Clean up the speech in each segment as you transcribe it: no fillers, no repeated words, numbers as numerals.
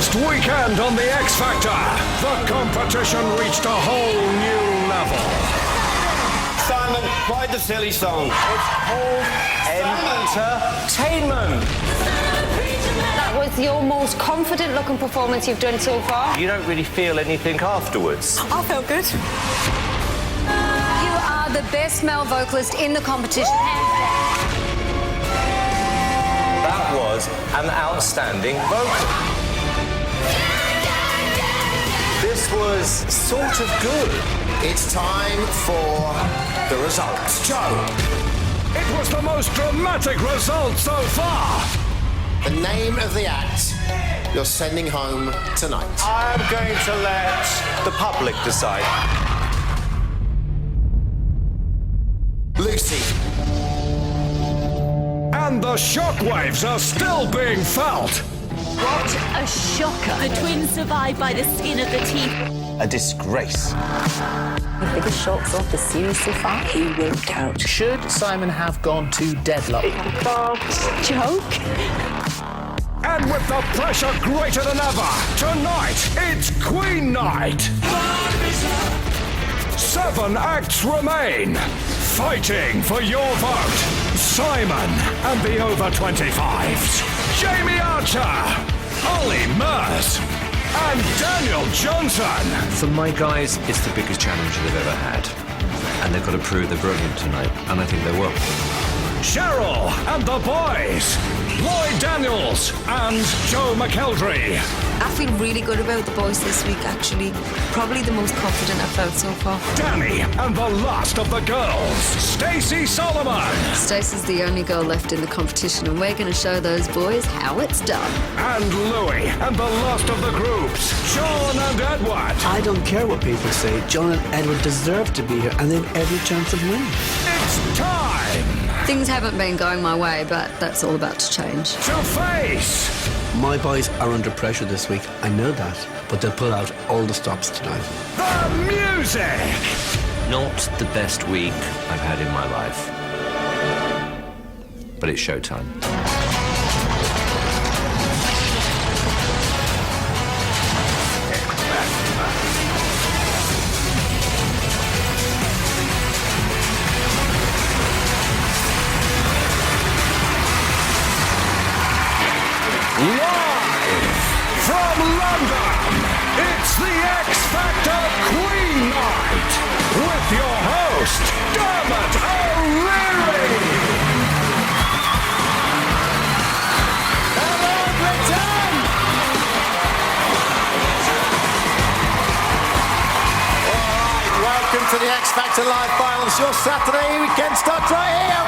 first weekend on The X Factor, the competition reached a whole new level. Simon, why the silly song? It's called entertainment. That was your most confident-looking performance you've done so far. You don't really feel anything afterwards. I felt good. You are the best male vocalist in the competition. That was an outstanding vocal. This was sort of good. It's time for the results. Joe. It was the most dramatic result so far. The name of the act you're sending home tonight. I'm going to let the public decide. Lucy. And the shockwaves are still being felt. What a shocker. The twins survived by the skin of the teeth. A disgrace. The biggest shocks of the series so far. He won't count. Should Simon have gone to deadlock? Joke. And with the pressure greater than ever, tonight it's Queen Night. 7 acts remain, fighting for your vote. Simon and the over 25s, Jamie Archer, Ollie Murs, and Daniel Johnson. For my guys, it's the biggest challenge they've ever had. And they've got to prove they're brilliant tonight, and I think they will. Cheryl and the boys, Lloyd Daniels and Joe McElderry. I feel really good about the boys this week, actually. Probably the most confident I've felt so far. Danny and the last of the girls, Stacey Solomon. Stacey's the only girl left in the competition, and we're going to show those boys how it's done. And Louis and the last of the groups, Sean and Edward. I don't care what people say. John and Edward deserve to be here, and they have every chance of winning. It's time Things haven't been going my way, but that's all about to change. to face My boys are under pressure this week. I know that, but they'll pull out all the stops tonight. the music. Not the best week I've had in my life. But it's showtime. Live from London, it's the X Factor Queen Night with your host, Dermot O'Leary. Hello, Britain. All right, welcome to the X Factor Live Finals. Your Saturday weekend starts right here.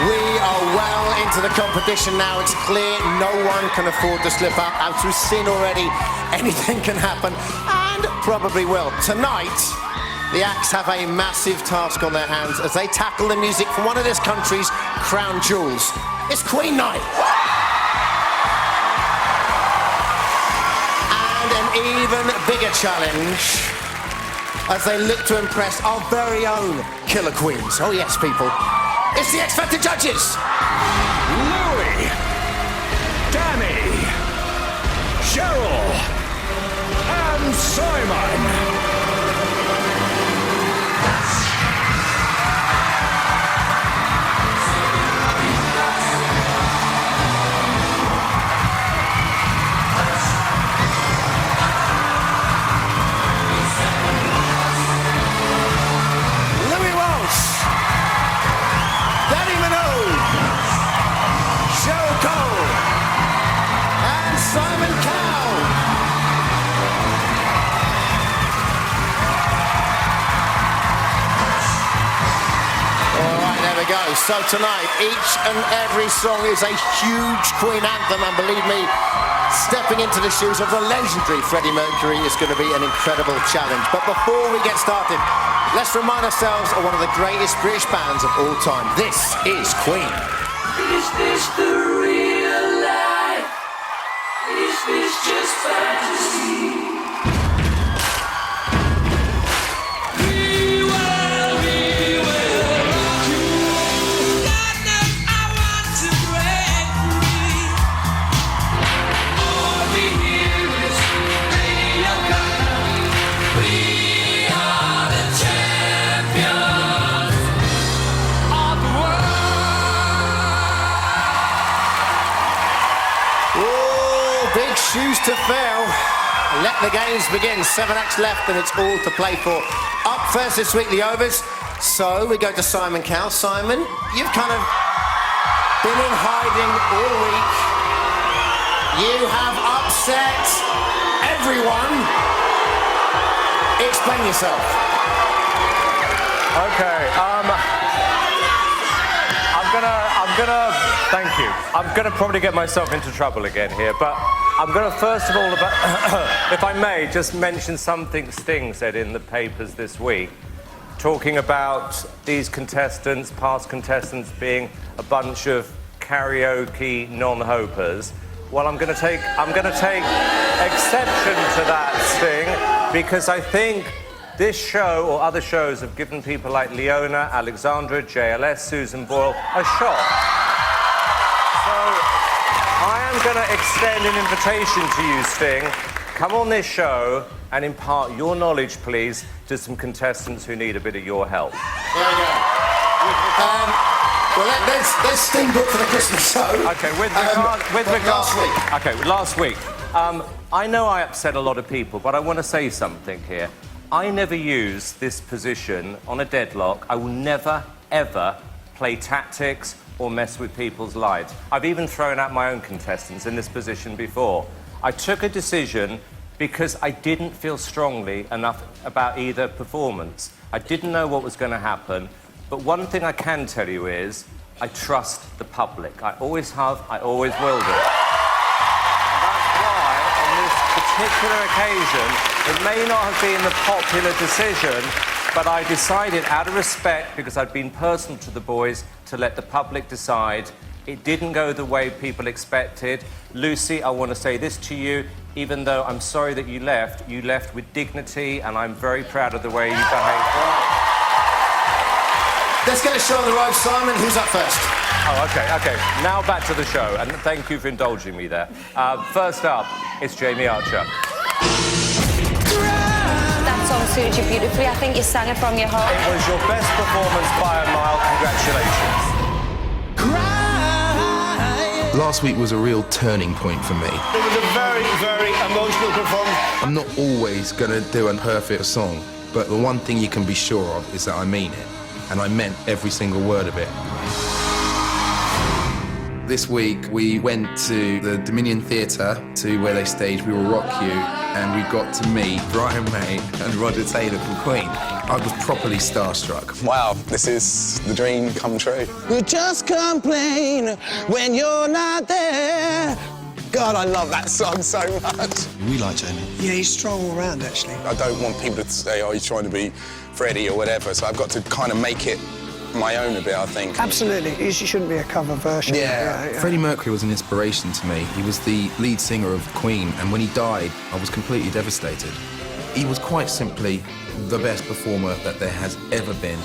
We are well into the competition now. It's clear no one can afford to slip up. As we've seen already, anything can happen, and probably will. Tonight, the acts have a massive task on their hands as they tackle the music from one of this country's crown jewels. It's Queen Night. And an even bigger challenge as they look to impress our very own killer queens. Oh yes, people. It's the X Factor judges. Louis, Danny, Cheryl, and Simon. Louis Walsh, Danny Minogue, Cheryl Cole, and Simon Cowell. All right, there we go. So tonight, each and every song is a huge Queen anthem, and believe me, stepping into the shoes of the legendary Freddie Mercury is going to be an incredible challenge. But before we get started, let's remind ourselves of one of the greatest British bands of all time. This is Queen. Is this the real life? Is this just fantasy? We will rock you. God knows I want to break free. big shoes to fill. Let the games begin. 7 acts left and it's all to play for. Up first this week, the overs. So we go to Simon Cowell. Simon, you've kind of been in hiding all week. You have upset everyone. Explain yourself. Okay, thank you. I'm gonna probably get myself into trouble again here, but I'm gonna first of all, if I may, just mention something Sting said in the papers this week, talking about these contestants, past contestants, being a bunch of karaoke non-hopers. Well, I'm gonna take exception to that, Sting, because I think this show or other shows have given people like Leona, Alexandra, JLS, Susan Boyle a shot. So I am going to extend an invitation to you, Sting. Come on this show and impart your knowledge, please, to some contestants who need a bit of your help. There we go. Well, there's Sting booked for the Christmas show. Okay, with regard... Last week. Okay, last week. I know I upset a lot of people, but I want to say something here. I never use this position on a deadlock. I will never, ever play tactics or mess with people's lives. I've even thrown out my own contestants in this position before. I took a decision because I didn't feel strongly enough about either performance. I didn't know what was going to happen, but one thing I can tell you is I trust the public. I always have, I always will do. Particular occasion, it may not have been the popular decision, but I decided out of respect, because I'd been personal to the boys, to let the public decide. It didn't go the way people expected. Lucy, I want to say this to you, even though I'm sorry that you left with dignity, and I'm very proud of the way you behaved. Let's get a show on the road. Simon, who's up first? Oh, OK. Now back to the show, and thank you for indulging me there. First up, it's Jamie Archer. That song suited you beautifully. I think you sang it from your heart. It was your best performance by a mile. Congratulations. Last week was a real turning point for me. It was a very, very emotional performance. I'm not always going to do a perfect song, but the one thing you can be sure of is that I mean it. And I meant every single word of it. This week, we went to the Dominion Theatre, to where they staged We Will Rock You, and we got to meet Brian May and Roger Taylor from Queen. I was properly starstruck. Wow, this is the dream come true. You just complain when you're not there. God, I love that song so much. We like Jamie. Yeah, he's strong all round, actually. I don't want people to say, oh, he's trying to be Freddie or whatever, so I've got to kind of make it my own a bit, I think. Absolutely. It shouldn't be a cover version. Yeah. Freddie Mercury was an inspiration to me. He was the lead singer of Queen, and when he died, I was completely devastated. He was quite simply the best performer that there has ever been.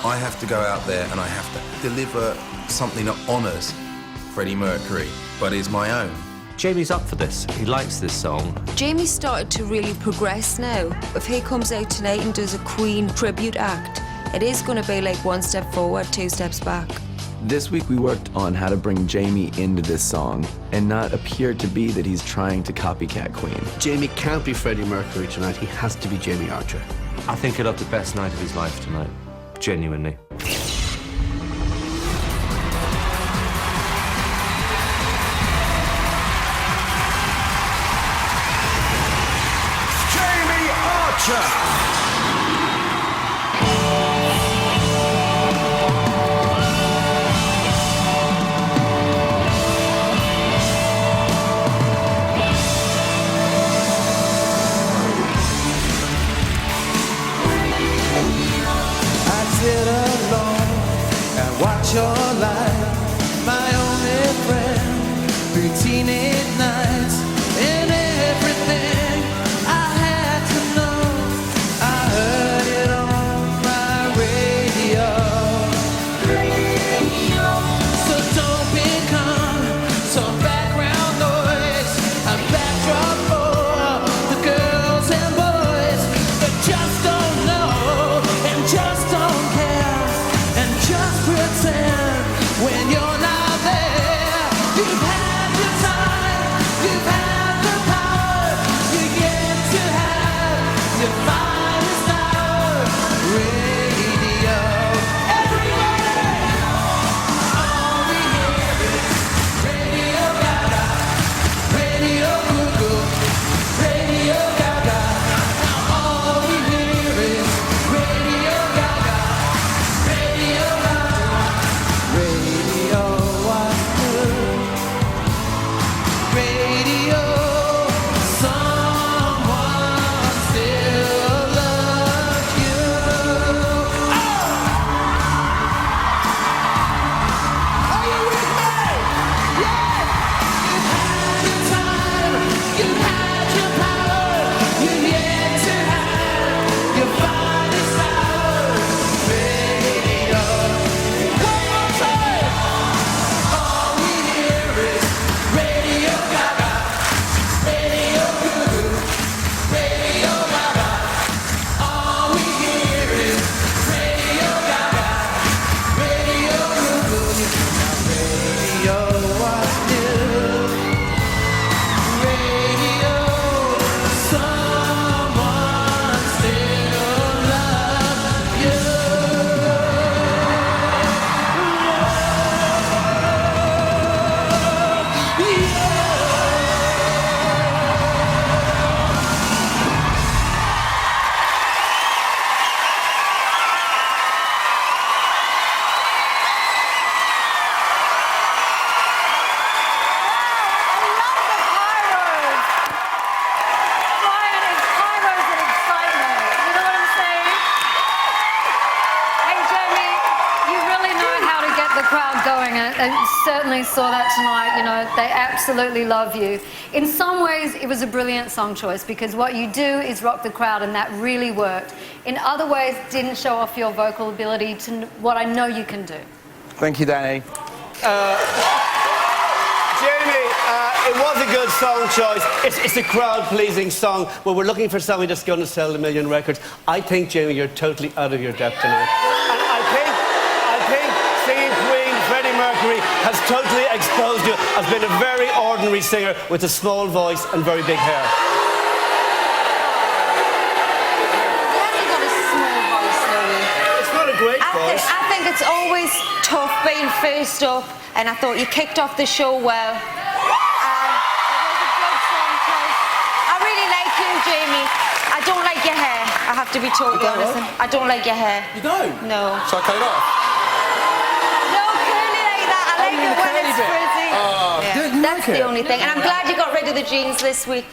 I have to go out there and I have to deliver something that honours Freddie Mercury, but is my own. Jamie's up for this. He likes this song. Jamie's started to really progress now. If he comes out tonight and does a Queen tribute act, it is going to be like 1 step forward, 2 steps back. This week we worked on how to bring Jamie into this song and not appear to be that he's trying to copycat Queen. Jamie can't be Freddie Mercury tonight. He has to be Jamie Archer. I think he'll have the best night of his life tonight. Genuinely. Jamie Archer. Sit alone and watch your life, my only friend, through teenage nights, and everything I had to know, I heard it on my radio. So don't become some background noise, a backdrop for the girls and boys that just don't know and just don't care, and just pretend when you're not there. You've had your time, you've had the going. I certainly saw that tonight. You know, they absolutely love you. In some ways, it was a brilliant song choice because what you do is rock the crowd, and that really worked. In other ways, it didn't show off your vocal ability to what I know you can do. Thank you, Danny. Jamie, it was a good song choice. It's a crowd-pleasing song, but we're looking for something that's going to sell 1 million records. I think, Jamie, you're totally out of your depth tonight. And I think singing Queen, Freddie Mercury, has totally exposed you as being a very ordinary singer with a small voice and very big hair. He hasn't got a small voice, Louis. It's not a great voice. I think it's always tough being first up, and I thought you kicked off the show well. It was a good song choice. I really like you, Jamie. I don't like your hair. I have to be totally honest. I don't like your hair. You don't? No. Shall I cut it off? No, curly like that. I like it when it's frizzy. Yeah, that's the only thing. And I'm glad you got rid of the jeans this week.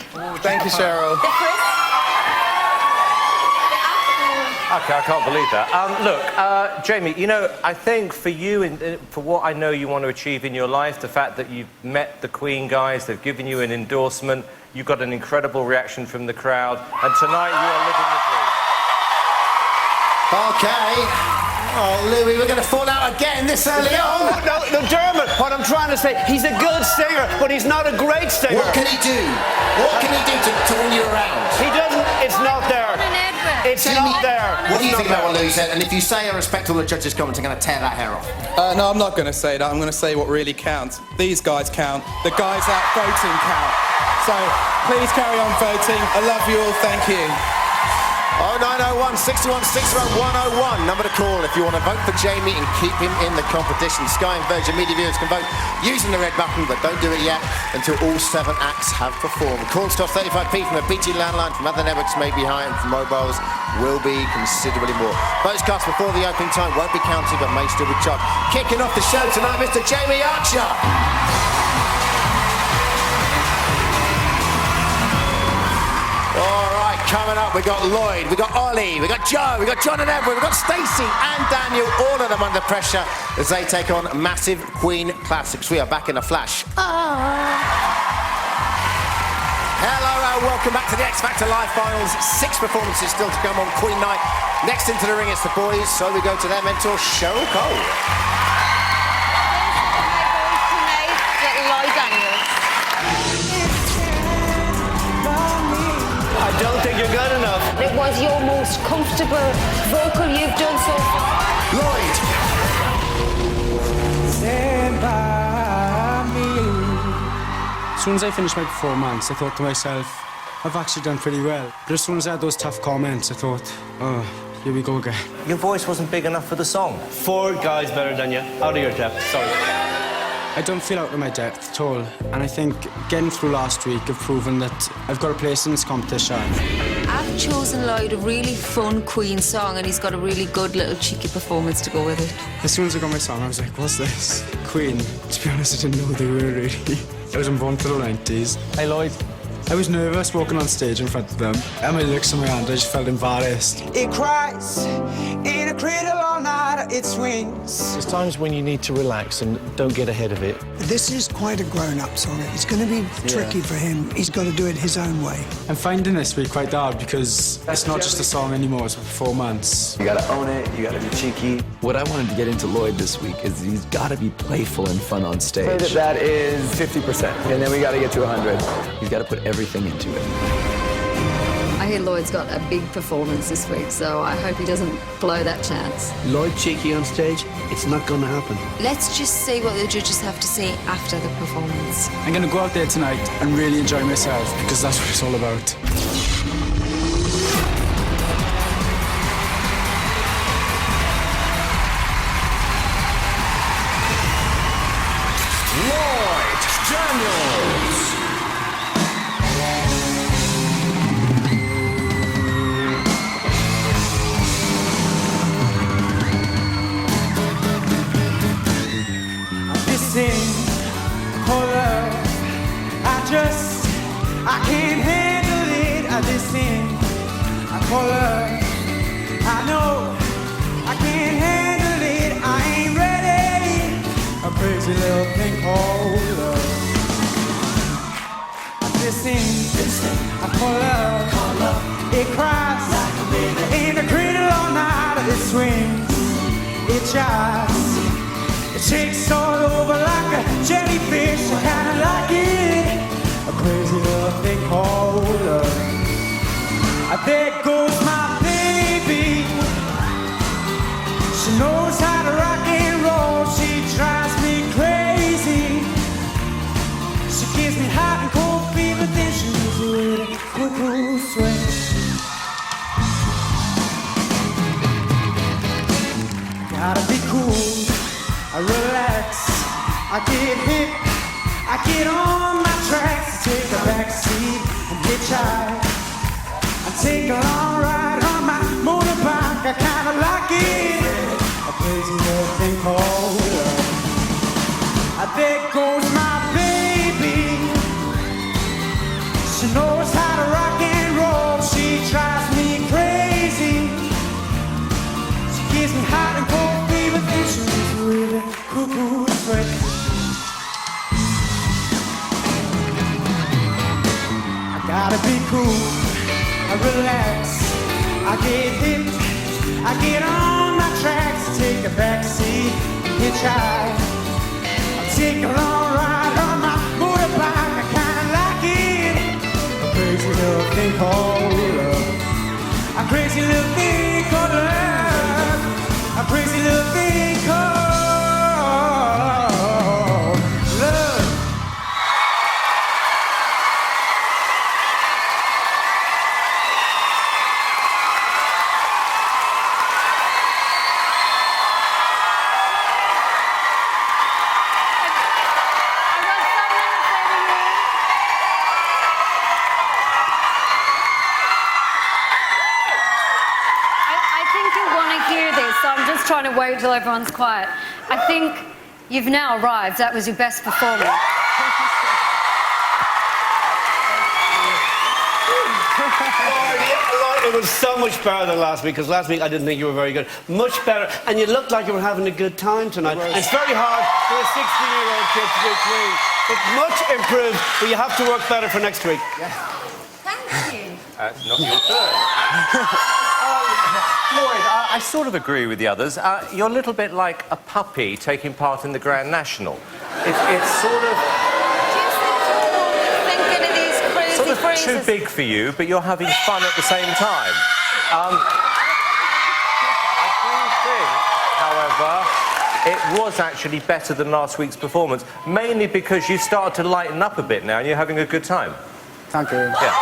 Thank you, Cheryl. The frizz? Okay, I can't believe that. Look, Jamie, you know, I think for you, and for what I know you want to achieve in your life, the fact that you've met the Queen guys, they've given you an endorsement, you got an incredible reaction from the crowd, and tonight you are living the dream. Okay. Oh, Louis, we're going to fall out again this early on. No, Dermot, what I'm trying to say, he's a good singer, but he's not a great singer. What can he do? What can he do to win you around? He doesn't. It's not there. It's not there. What do you think about what Louis said? And if you say I respect all the judges' comments, I'm going to tear that hair off. No, I'm not going to say that. I'm going to say what really counts. These guys count. The guys out voting count. So please carry on voting. I love you all. Thank you. 0901 616 101. Number to call if you want to vote for Jamie and keep him in the competition. Sky and Virgin Media viewers can vote using the red button, but don't do it yet until all 7 acts have performed. Calls cost 35p from a BT landline, from other networks may be higher, and from mobiles will be considerably more. Votes cast before the opening time won't be counted, but may still be chopped. Kicking off the show tonight, Mr. Jamie Archer. Coming up, we got Lloyd, we got Ollie, we got Joe, we got John and Edward, we got Stacey and Daniel, all of them under pressure as they take on massive Queen classics. We are back in a flash. Hello and welcome back to the X Factor Live Finals. 6 performances still to come on Queen Night. Next into the ring it's the boys, so we go to their mentor, Cheryl Cole. Tonight, get Lloyd Daniels. I don't think you're good enough. It was your most comfortable vocal you've done so far. Lloyd. Stand by me. As soon as I finished my performance, I thought to myself, I've actually done pretty well. But as soon as I had those tough comments, I thought, oh, here we go again. Your voice wasn't big enough for the song. 4 guys better than you. Out of your depth, sorry. I don't feel out of my depth at all, and I think getting through last week have proven that I've got a place in this competition. I've chosen Lloyd a really fun Queen song, and he's got a really good little cheeky performance to go with it. As soon as I got my song, I was like, what's this? Queen. To be honest, I didn't know who they were, really. I wasn't born for the 90s. Hey, Lloyd. I was nervous walking on stage in front of them. I had my lyrics in my hand, I just felt embarrassed. It cries in a cradle all night, it swings. There's times when you need to relax and don't get ahead of it. This is quite a grown-up song. It's going to be tricky for him. He's got to do it his own way. I'm finding this week quite hard because it's not just a song anymore, it's a performance. You gotta own it, you gotta be cheeky. What I wanted to get into Lloyd this week is he's gotta be playful and fun on stage. So that is 50%, and then we gotta get to 100. He's gotta put everything into it. I hear Lloyd's got a big performance this week, so I hope he doesn't blow that chance. Lloyd cheeky on stage, it's not going to happen. Let's just see what the judges have to say after the performance. I'm going to go out there tonight and really enjoy myself because that's what it's all about. Lloyd Daniels. I can't handle it. I listen, I call her. I know I can't handle it. I ain't ready, crazy little thing called love. This thing I call love, it cries like a baby in the cradle all night. It swings, it jives, it shakes all over like a jellyfish. I kinda like it, a crazy little thing called love. There goes my baby. She knows how to rock and roll. She drives me crazy. She gives me hot and cold fever, then she moves away to cuckoo swing. Gotta be cool, I relax, I get hit, I get on my tracks, take a back seat and hitchhike. I take a long ride on my motorbike, I kinda like it, a crazy little thing called love. There goes my baby. She knows how to rock and roll. She drives me crazy. She gives me hot and cold fever, then she moves away to cuckoo swing. I gotta be cool, I relax, I get hit, I get on my tracks, take a back seat, hitchhike. Take a long ride on my motorbike, I kinda like it. A crazy little thing called love. A crazy little thing called love. A crazy little thing called love. Trying to wait till everyone's quiet. I think you've now arrived. That was your best performance. It was so much better than last week, because last week I didn't think you were very good. Much better, and you looked like you were having a good time tonight. And it's very hard for a 16-year-old kid to do Queen. It's much improved, but you have to work better for next week. Thank you. Not your turn. Lloyd, I sort of agree with the others. You're a little bit like a puppy taking part in the Grand National. It's sort of... Thinking of these crazy sort of phrases. too big for you, but you're having fun at the same time. I do think, however, it was actually better than last week's performance, mainly because you started to lighten up a bit now and you're having a good time. Thank you. Yeah.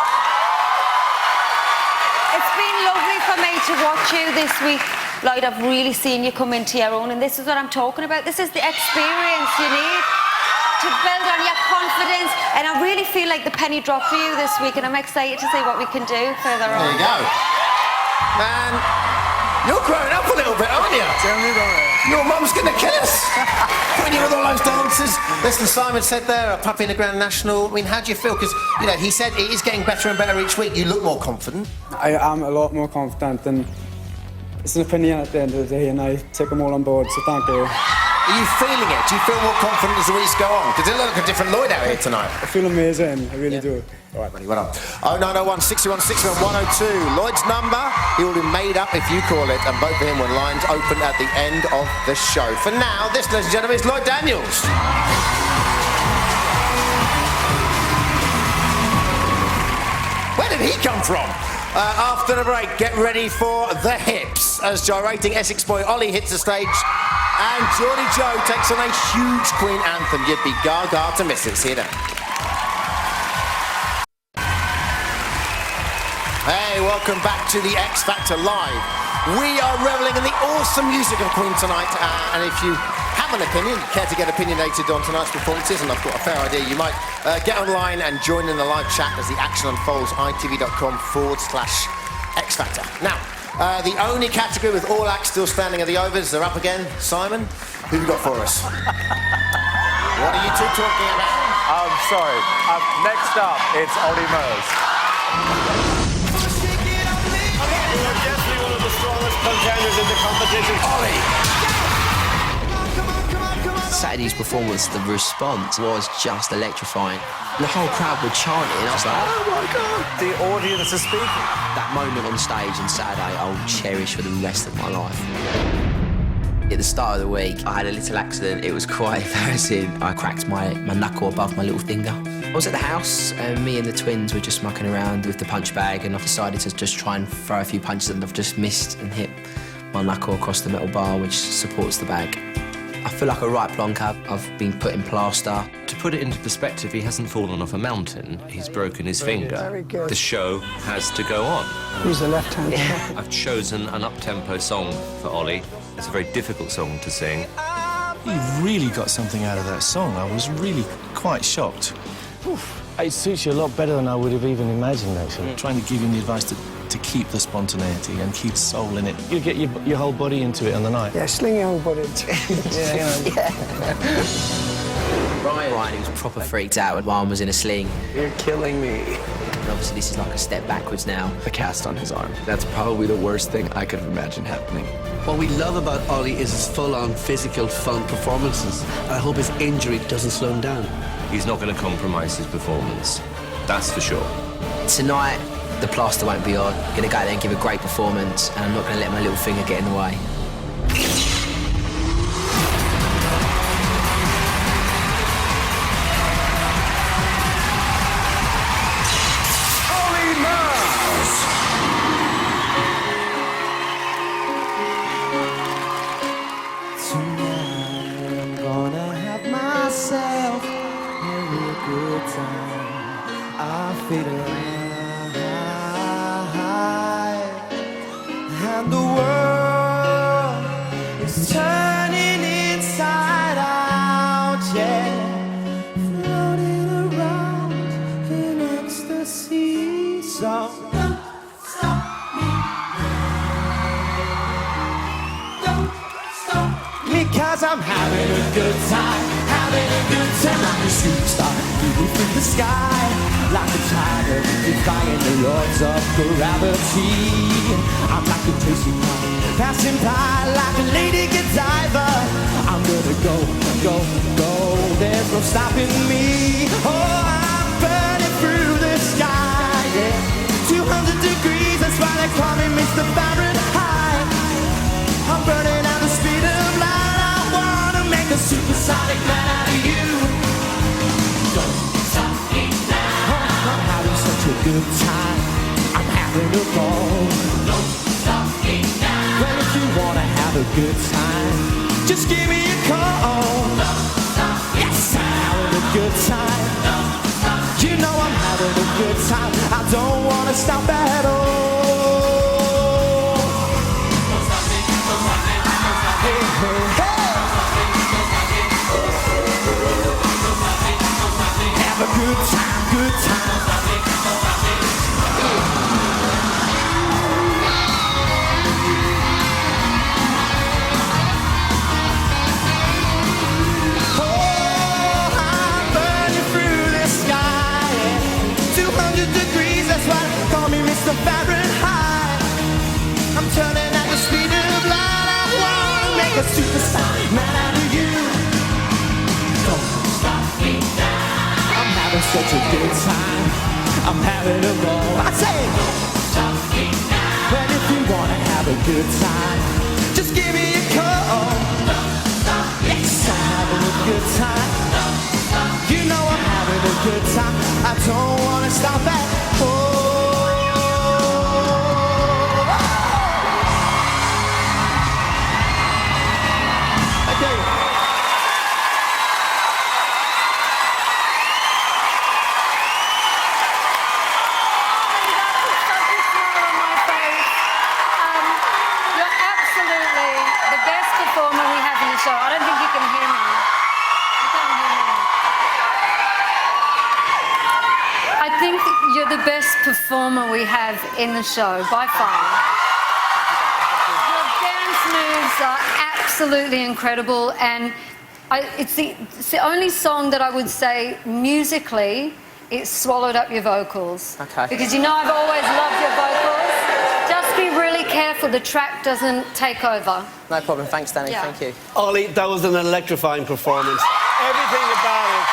To watch you this week, Lloyd, I've really seen you come into your own, and this is what I'm talking about. This is the experience you need to build on your confidence, and I really feel like the penny dropped for you this week, and I'm excited to see what we can do further on. There you go. Man, you're growing up a little bit, aren't you? Tell me about it. Your mum's gonna kill us. Putting you with all those dances. Listen, Simon said there, a puppy in the Grand National. I mean, how do you feel? Because, you know, he said it is getting better and better each week. You look more confident. I am a lot more confident, and it's an opinion at the end of the day, and I take them all on board, so thank you. Are you feeling it? Do you feel more confident as the weeks go on? Because it looks like a different Lloyd out here tonight. I feel amazing, I really do. All right, buddy, well done. 0901 61 61 102. Lloyd's number, he will be made up if you call it, and both of him were lines open at the end of the show. For now, this, ladies and gentlemen, is Lloyd Daniels. Where did he come from? After the break, get ready for the hips as gyrating Essex boy Ollie hits the stage and Geordie Joe takes on a huge Queen anthem. You'd be gaga to miss it. See you then. Hey, welcome back to the X Factor Live. We are revelling in the awesome music of Queen tonight, and if you have an opinion, care to get opinionated on tonight's performances, and I've got a fair idea, you might get online and join in the live chat as the action unfolds, itv.com/X Factor. Now, the only category with all acts still standing are the overs. They're up again. Simon, who have you got for us? What are you two talking about? I'm sorry. Next up, it's Ollie Murs. Contenders in the competition. Ollie! Saturday's performance, the response was just electrifying. The whole crowd were chanting. I was like, oh my God! The audience are speaking. That moment on stage on Saturday, I'll cherish for the rest of my life. At the start of the week, I had a little accident. It was quite embarrassing. I cracked my knuckle above my little finger. I was at the house, and me and the twins were just mucking around with the punch bag, and I've decided to just try and throw a few punches, and I've just missed and hit my knuckle across the metal bar, which supports the bag. I feel like a right plonker. I've been put in plaster. To put it into perspective, he hasn't fallen off a mountain. He's broken his finger. Very good. The show has to go on. Who's the left-hand? I've chosen an up-tempo song for Ollie. It's a very difficult song to sing. You really got something out of that song. I was really quite shocked. It suits you a lot better than I would have even imagined, actually. Trying to give you the advice to keep the spontaneity and keep soul in it. You get your whole body into it on the night. Yeah, sling your whole body into it. Yeah. Ryan, he was proper freaked out when Ryan was in a sling. You're killing me. And obviously, this is like a step backwards now. The cast on his arm. That's probably the worst thing I could have imagined happening. What we love about Ollie is his full-on physical, fun performances. I hope his injury doesn't slow him down. He's not going to compromise his performance. That's for sure. Tonight, the plaster won't be on. I'm going to go out there and give a great performance, and I'm not going to let my little finger get in the way. Ollie Murs. Tonight I'm gonna have myself a real good time. I feel alive, and the world is turning inside out, yeah. Floating around in ecstasy, so don't stop me. Don't stop me, 'cause I'm having a good time, having a good time. I'm a shooting star, moving through the sky like a tiger, defying the laws of gravity. I'm like a crazy man, passing by like a lady Godiva. I'm gonna go, go, go. There's no stopping me. Oh, I'm burning through the sky, yeah. 200 degrees, that's why they call me Mr. Fahrenheit. I'm burning at the speed of light. I wanna make a supersonic man out of you. Don't stop me now. I'm having such a good time. I'm having a ball. Don't stop me now. Well, if you wanna have a good time, just give me a call. Don't stop me. Yes, I'm having a good time. Don't stop me. You know I'm having a good time. I don't wanna stop at all. Don't stop me. Don't stop me. Don't stop me. Hey, hey, hey. Have a good time, good time. Oh, I'm burning through the sky. 200 degrees, that's why they call me Mr. Fahrenheit. I'm turning at the speed of light. I wanna make a superstar man out of you. Don't stop me now. I'm having such a good time. I'm having a ball. I say, don't stop me now. But if you wanna have a good time, just give me a call. Don't stop me. Yes, I'm having a good time. Don't stop me. You know I'm having a good time. I don't wanna stop at all. Okay. You're absolutely the best performer we have in the show. I don't think you can hear me. You can't hear me. I think you're the best performer we have in the show, by far. Your dance moves are absolutely incredible, and it's the only song that I would say musically it swallowed up your vocals. Okay. Because you know I've always loved your vocals. Just be really careful careful the track doesn't take over. No problem. Thanks, Danny. Yeah. Thank you. Ollie, that was an electrifying performance. Everything about it.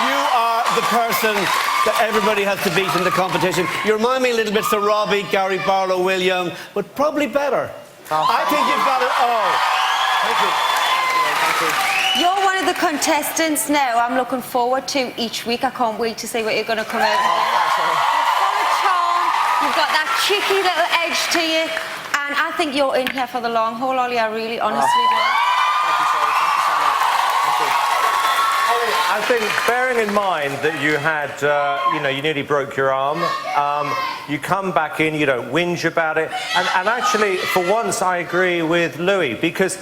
You are the person that everybody has to beat in the competition. You remind me a little bit to Robbie, Gary Barlow, Will Young, but probably better. I think you've got it all. Thank you. Thank you. You're one of the contestants now I'm looking forward to each week. I can't wait to see what you're going to come out with. You're full of charm. You've got that cheeky little edge to you. And I think you're in here for the long haul, Ollie. I really honestly do. Thank you, Sherry. Thank you so much. Thank you. I think, bearing in mind that you had, you nearly broke your arm, you come back in, you don't whinge about it. And actually, for once, I agree with Louis, because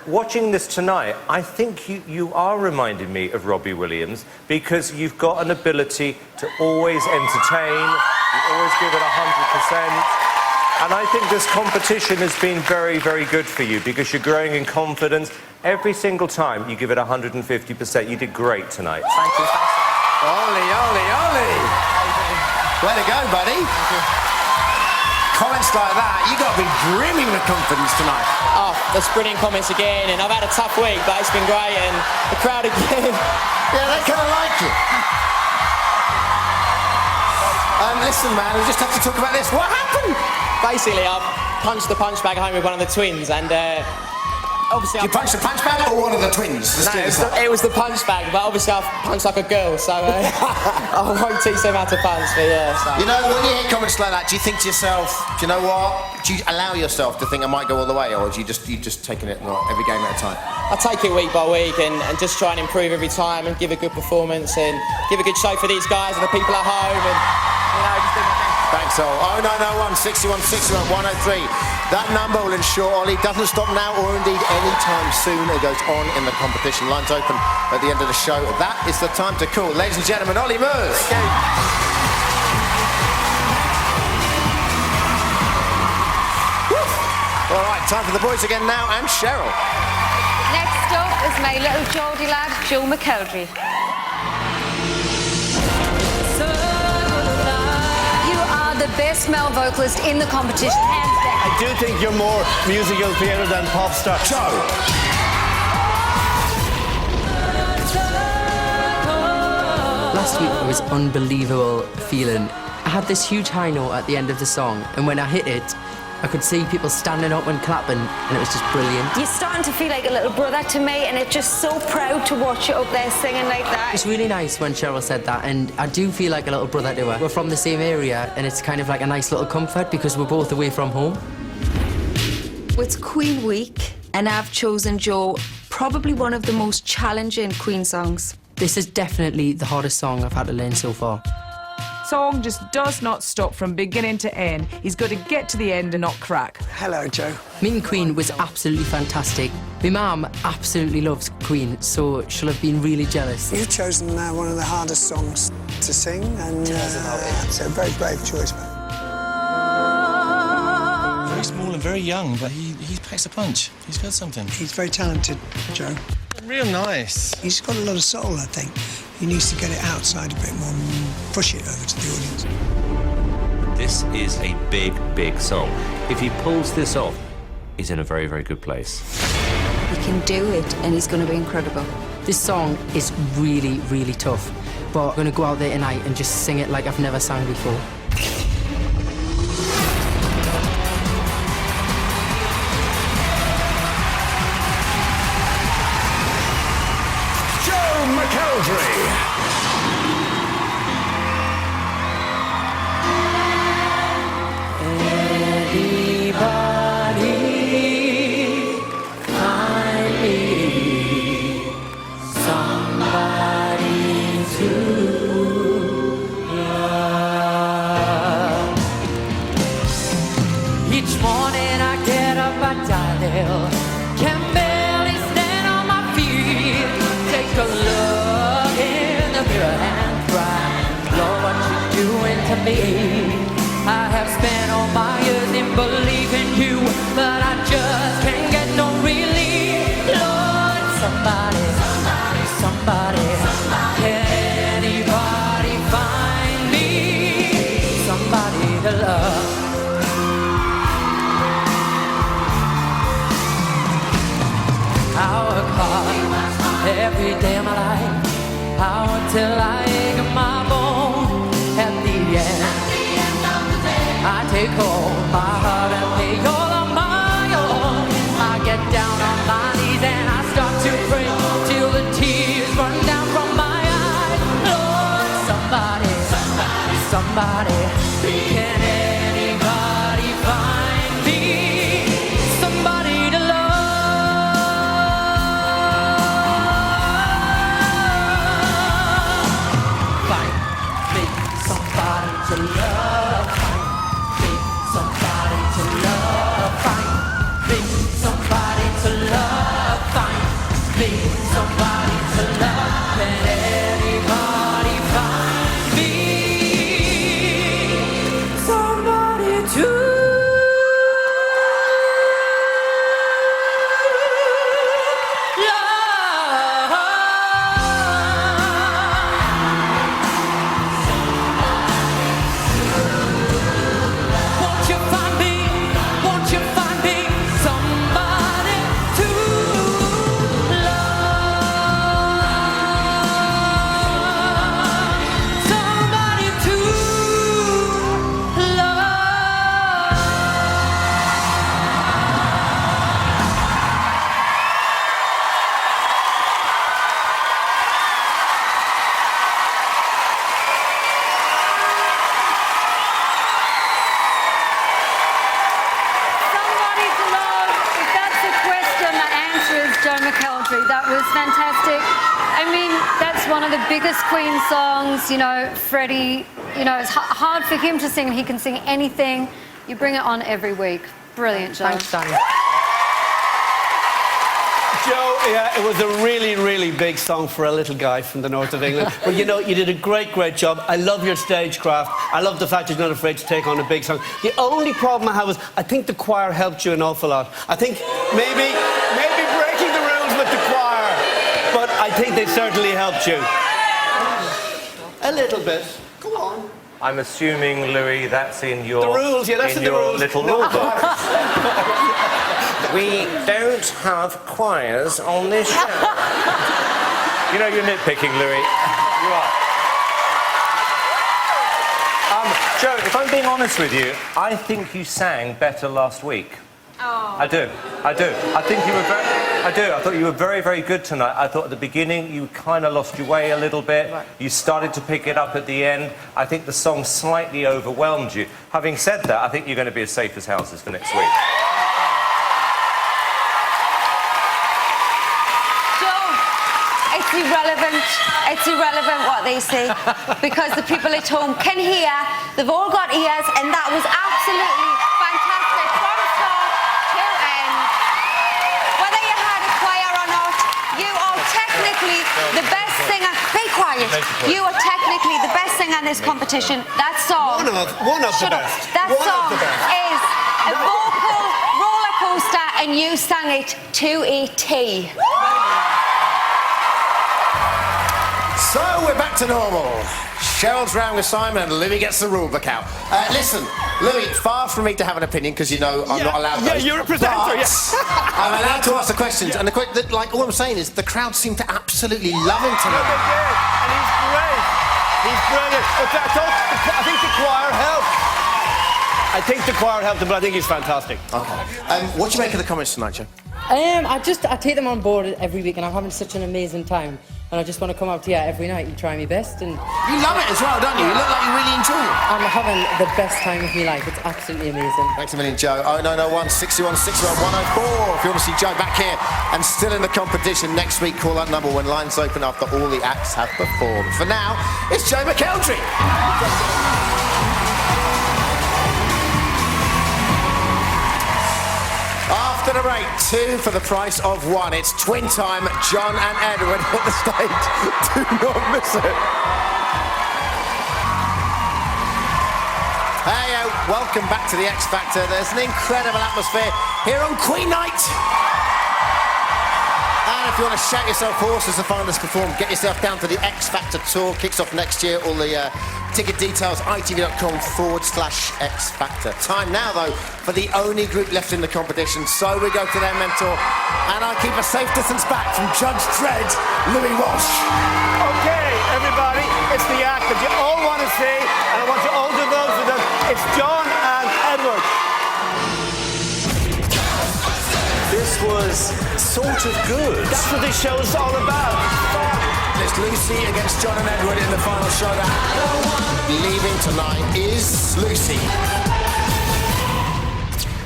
watching this tonight, I think you are reminding me of Robbie Williams, because you've got an ability to always entertain, you always give it 100%. And I think this competition has been very, very good for you, because you're growing in confidence. Every single time you give it 150%. You did great tonight. Thank you. Thanks so much. Ollie, Ollie, Ollie. Way to go, buddy. Comments like that, you got to be brimming with confidence tonight. Oh, that's brilliant comments again, and I've had a tough week, but it's been great, and the crowd again. Yeah, they kind of like you. Listen, man, we just have to talk about this. What happened? Basically, I punched the punch bag home with one of the twins, and obviously... You punched the punch bag or one of the twins? No, it was the punch bag, but obviously I punched like a girl, so I won't teach them how to punch, but yeah. So. You know, when you hear comments like that, do you think to yourself, do you know what? Do you allow yourself to think I might go all the way, or do you just taking it every game at a time? I take it week by week and just try and improve every time and give a good performance and give a good show for these guys and the people at home and, just do my best. Thanks, all. 0901 61 61 103. That number will ensure Ollie doesn't stop now or indeed any time soon. It goes on in the competition. Lines open at the end of the show. That is the time to call. Ladies and gentlemen, Ollie Murs. All right, time for the boys again now, and Cheryl. Next up is my little Geordie lad, Joe McElderry. The best male vocalist in the competition, hands down. I do think you're more musical theatre than pop star. Joe! Last week it was unbelievable feeling. I had this huge high note at the end of the song, and when I hit it, I could see people standing up and clapping, and it was just brilliant. You're starting to feel like a little brother to me, and it's just so proud to watch you up there singing like that. It's really nice when Cheryl said that, and I do feel like a little brother to her. We're from the same area, and it's kind of like a nice little comfort because we're both away from home. It's Queen Week, and I've chosen Joe, probably one of the most challenging Queen songs. This is definitely the hardest song I've had to learn so far. Song just does not stop from beginning to end. He's got to get to the end and not crack. Hello, Joe. Meeting Queen was absolutely fantastic. My mum absolutely loves Queen, so she'll have been really jealous. You've chosen one of the hardest songs to sing, and it's a very brave choice. Very small and very young, but he packs a punch. He's got something. He's very talented, Joe. Real nice. He's got a lot of soul, I think. He needs to get it outside a bit more and push it over to the audience. This is a big, big song. If he pulls this off, he's in a very, very good place. He can do it, and he's going to be incredible. This song is really, really tough, but I'm going to go out there tonight and just sing it like I've never sang before. McElderry. Anybody find me somebody to love? Each morning I get up, I dial, can barely stand on my feet. Take a look in the mirror and cry, Lord, what you doing to me? I have spent all my years in believing you, but I just can't get no relief. Lord, somebody, can anybody find me somebody to love? till I ache my bone. At the end of the day, I take all my heart and pay all on my own. I get down on my knees and I start to pray till the tears run down from my eyes. Lord, somebody, can anybody find me somebody to love? Find me somebody to love. Find me somebody to love. Find me somebody to love. Find me somebody to love. Can anybody find me somebody to Won't you find me? Won't you find me somebody to love? Somebody to Somebody to love. If that's the question, the answer is Joe McElderry. That was fantastic. I mean, that's one of the biggest Queen songs. You know, Freddie, you know, it's hard for him to sing, and he can sing anything. You bring it on every week. Brilliant, Joe. Thanks, Danny. Joe, yeah, it was a really, really big song for a little guy from the north of England. But you know, you did a great, great job. I love your stagecraft. I love the fact you're not afraid to take on a big song. The only problem I have is I think the choir helped you an awful lot. I think maybe breaking the rules with the choir, but I think they certainly helped you. A little bit. Go on. I'm assuming, Louis, that's in your... The rules, yeah, that's in the your rules. little rule book. We don't have choirs on this show. You know you're nitpicking, Louis. You are. Joe, if I'm being honest with you, I think you sang better last week. Oh. I do. I think you were I thought you were very, very good tonight. I thought at the beginning you kind of lost your way a little bit. Right. You started to pick it up at the end. I think the song slightly overwhelmed you. Having said that, I think you're going to be as safe as houses for next week. It's irrelevant. It's irrelevant what they say because the people at home can hear. They've all got ears, and that was absolutely fantastic from start to end. Whether you had a choir or not, you are technically the best singer. Be quiet. You are technically the best singer in this competition. That song. One of Shut the up. best. That One song of the best. is a vocal roller coaster, and you sang it to a T. So we're back to normal. Cheryl's round with Simon and Louis gets the rule book out. Listen, Louis, far from me to have an opinion because you know I'm not allowed those. Yeah, you're a presenter, yes. I'm allowed to ask the questions. And all I'm saying is the crowd seem to absolutely love him tonight. Yeah, they did, and he's great. He's brilliant. But I think the choir helped. I think the choir helped him, but I think he's fantastic. Okay. What do you make of the comments tonight, Joe? I take them on board every week, and I'm having such an amazing time. And I just want to come out here every night and try my best. And you love it as well, don't you? You look like you really enjoy it. I'm having the best time of my life. It's absolutely amazing. Thanks a million, Joe. 0901 61 61 104. If you want to see Joe back here and still in the competition next week, call that number when lines open after all the acts have performed. For now, it's Joe McElderry. After the break, 2 for the price of 1. It's twin time. John and Edward hit the stage. Do not miss it. Hey, welcome back to the X Factor. There's an incredible atmosphere here on Queen Night. And if you want to shout yourself hoarse as the finalists perform, get yourself down to the X Factor tour. Kicks off next year. All the ticket details, itv.com/X Factor. Time now, though, for the only group left in the competition. So we go to their mentor, and I keep a safe distance back from Judge Dredd, Louis Walsh. Okay, everybody. sort of good. That's what this show is all about. It's Lucy against John and Edward in the final showdown. Leaving tonight is Lucy.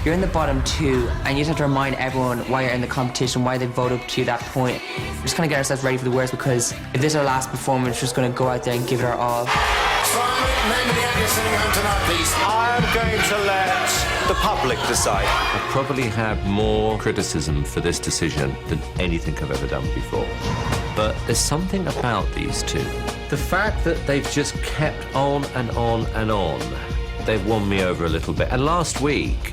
You're in the bottom two, and you just have to remind everyone why you're in the competition, why they voted up to you that point. We're just going to get ourselves ready for the worst, because if this is our last performance, we're just going to go out there and give it our all. Name of the actor sitting home tonight, please. I'm going to let the public decide. I probably have more criticism for this decision than anything I've ever done before. But there's something about these two. The fact that they've just kept on and on and on, they've won me over a little bit. And last week,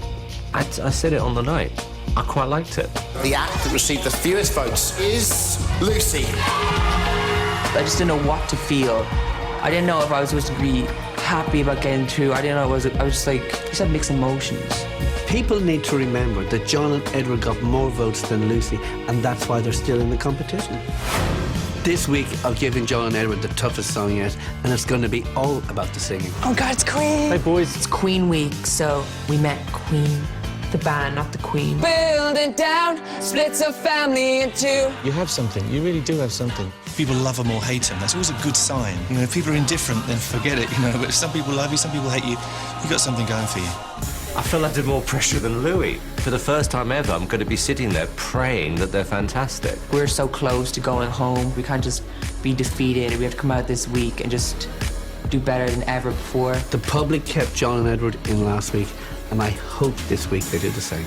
I said it on the night, I quite liked it. The act that received the fewest votes is Lucy. I just didn't know what to feel. I didn't know if I was supposed to be happy about getting through. I didn't know I was just like, just had mixed emotions. People need to remember that John and Edward got more votes than Lucy, and that's why they're still in the competition. This week, I've given John and Edward the toughest song yet, and it's going to be all about the singing. Oh God, it's Queen! Hey boys, it's Queen week, so we met Queen. The band, not the Queen. Build it down, splits a family in two. You have something. You really do have something. People love them or hate them. That's always a good sign. You know, if people are indifferent, then forget it, you know. But if some people love you, some people hate you, you've got something going for you. I feel under more pressure than Louis. For the first time ever, I'm going to be sitting there praying that they're fantastic. We're so close to going home. We can't just be defeated. We have to come out this week and just do better than ever before. The public kept John and Edward in last week, and I hope this week they do the same.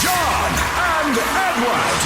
John and Edward.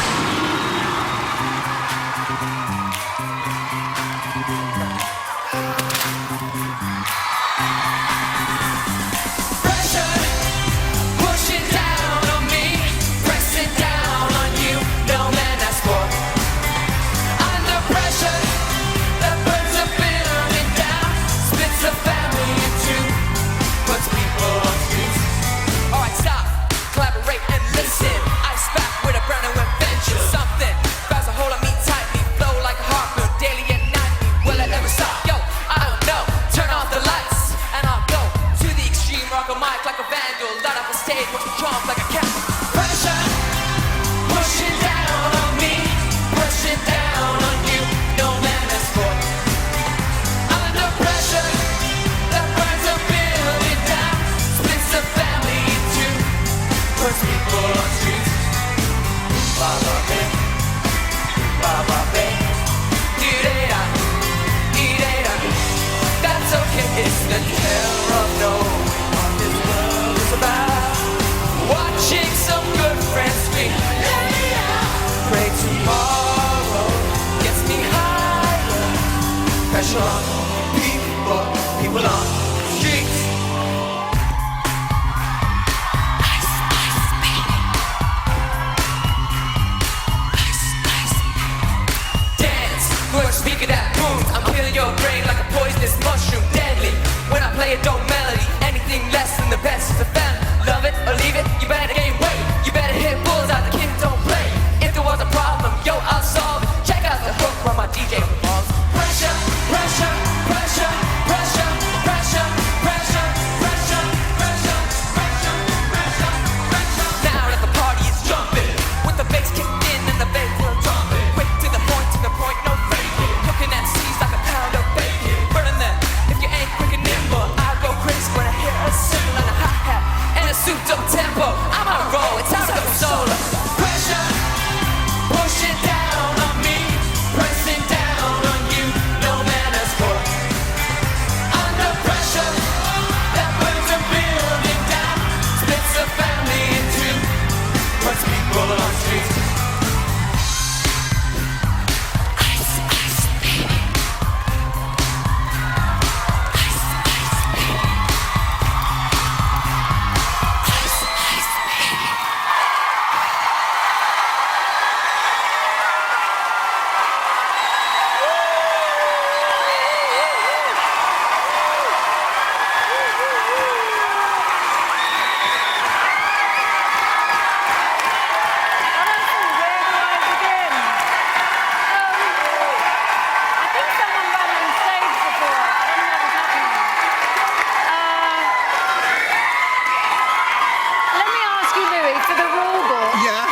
you, Louis, for the rule book. Yeah.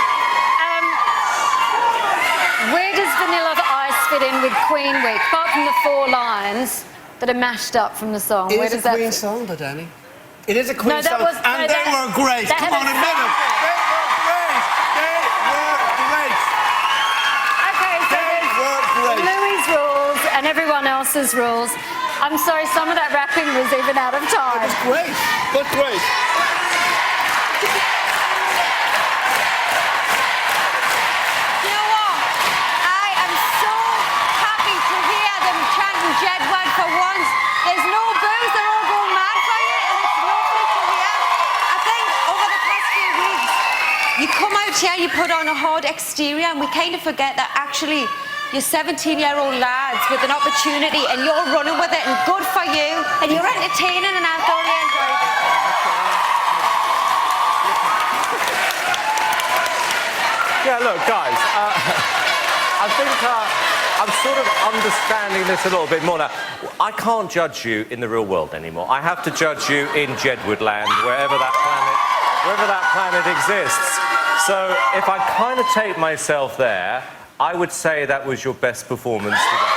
Where does Vanilla Ice fit in with Queen Week? Apart from the 4 lines that are mashed up from the song. It Where is does a that Queen fit? song, but Danny. It is a Queen No, that song. was- and no, they that- were great. that Come had on, a admit it. sound. They were great. They were great. Okay, so They were great. there's Louis' rules and everyone else's rules. I'm sorry, some of that rapping was even out of time. Great, but great. You know what? I am so happy to hear them chanting Jedward for once. There's no boos, they're all going mad for you, and it's lovely to hear. I think over the past few weeks, you come out here, you put on a hard exterior, and we kind of forget that actually you're 17-year-old lads with an opportunity, and you're running with it, and good for you, and you're entertaining, and I thoroughly enjoyed it. Yeah, look, guys, I think I'm sort of understanding this a little bit more now. I can't judge you in the real world anymore. I have to judge you in Jedwardland, wherever that planet exists. So if I kind of take myself there, I would say that was your best performance today.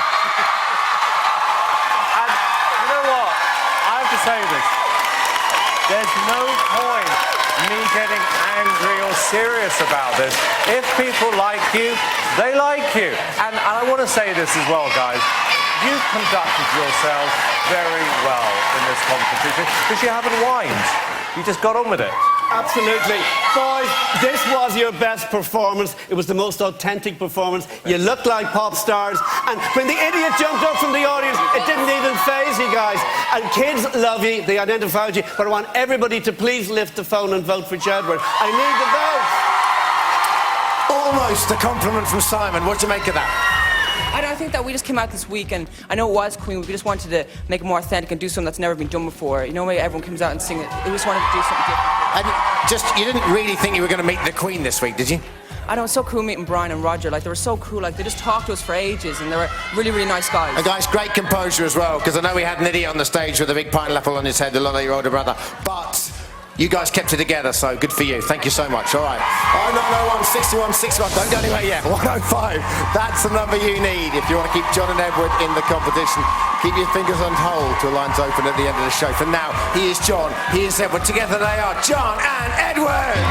And you know what? I have to say this. There's no point me getting angry or serious about this. If people like you, they like you. And I want to say this as well, guys. You conducted yourself very well in this competition because you haven't whined. You just got on with it. Absolutely. Boys, this was your best performance. It was the most authentic performance. You looked like pop stars. And when the idiot jumped up from the audience, it didn't even faze you guys. And kids love you. They identify with you. But I want everybody to please lift the phone and vote for Jedward. I need the vote. Almost a compliment from Simon. What do you make of that? I think that we just came out this week, and I know it was Queen. We just wanted to make it more authentic and do something that's never been done before. You know, when everyone comes out and sing it, we just wanted to do something different. And you didn't really think you were going to meet the Queen this week, did you? I know, it's so cool meeting Brian and Roger. Like, they were so cool. Like, they just talked to us for ages, and they were really, really nice guys. And guys, great composure as well, because I know we had an idiot on the stage with a big pineapple on his head, a lot like your older brother, but you guys kept it together, so good for you. Thank you so much. All right. 0901 61 61. Don't go anywhere yet. 105. That's the number you need if you want to keep John and Edward in the competition. Keep your fingers on hold till lines open at the end of the show. For now, he is John, he is Edward. Together they are John and Edward.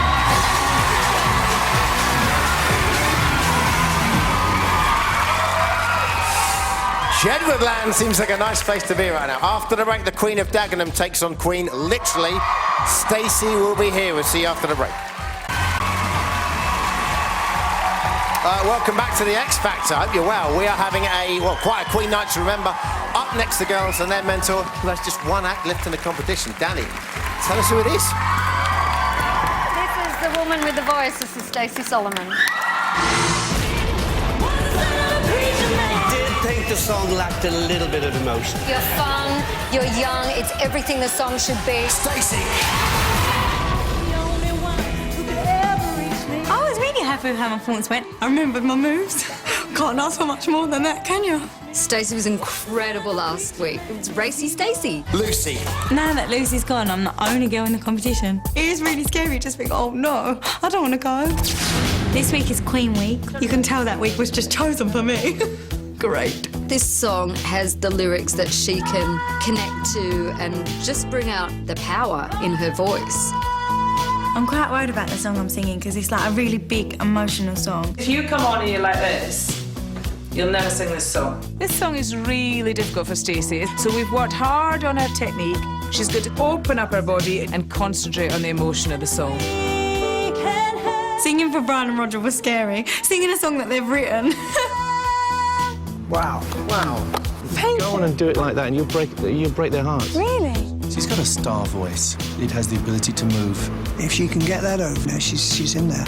Jedwardland seems like a nice place to be right now. After the break, the Queen of Dagenham takes on Queen literally. Stacey will be here. We'll see you after the break. Welcome back to the X Factor. I hope you're well. We are having quite a Queen night to remember. Up next, the girls and their mentor, who has just one act left in the competition. Danny, tell us who it is. This is the woman with the voice. This is Stacey Solomon. I did think the song lacked a little bit of emotion. You're fun, you're young, it's everything the song should be. Stacey! I was really happy with how my performance went. I remembered my moves. Can't ask for much more than that, can you? Stacey was incredible last week. It was racy Stacey. Lucy. Now that Lucy's gone, I'm the only girl in the competition. It is really scary to think, oh no, I don't want to go. This week is Queen Week. You can tell that week was just chosen for me. Great. This song has the lyrics that she can connect to and just bring out the power in her voice. I'm quite worried about the song I'm singing because it's like a really big emotional song. If you come on here like this, you'll never sing this song. This song is really difficult for Stacey, so we've worked hard on her technique. She's got to open up her body and concentrate on the emotion of the song. Singing for Brian and Roger was scary. Singing a song that they've written. Wow. Go on and do it like that and you'll break their hearts. Really? She's got a star voice. It has the ability to move. If she can get that over, she's in there.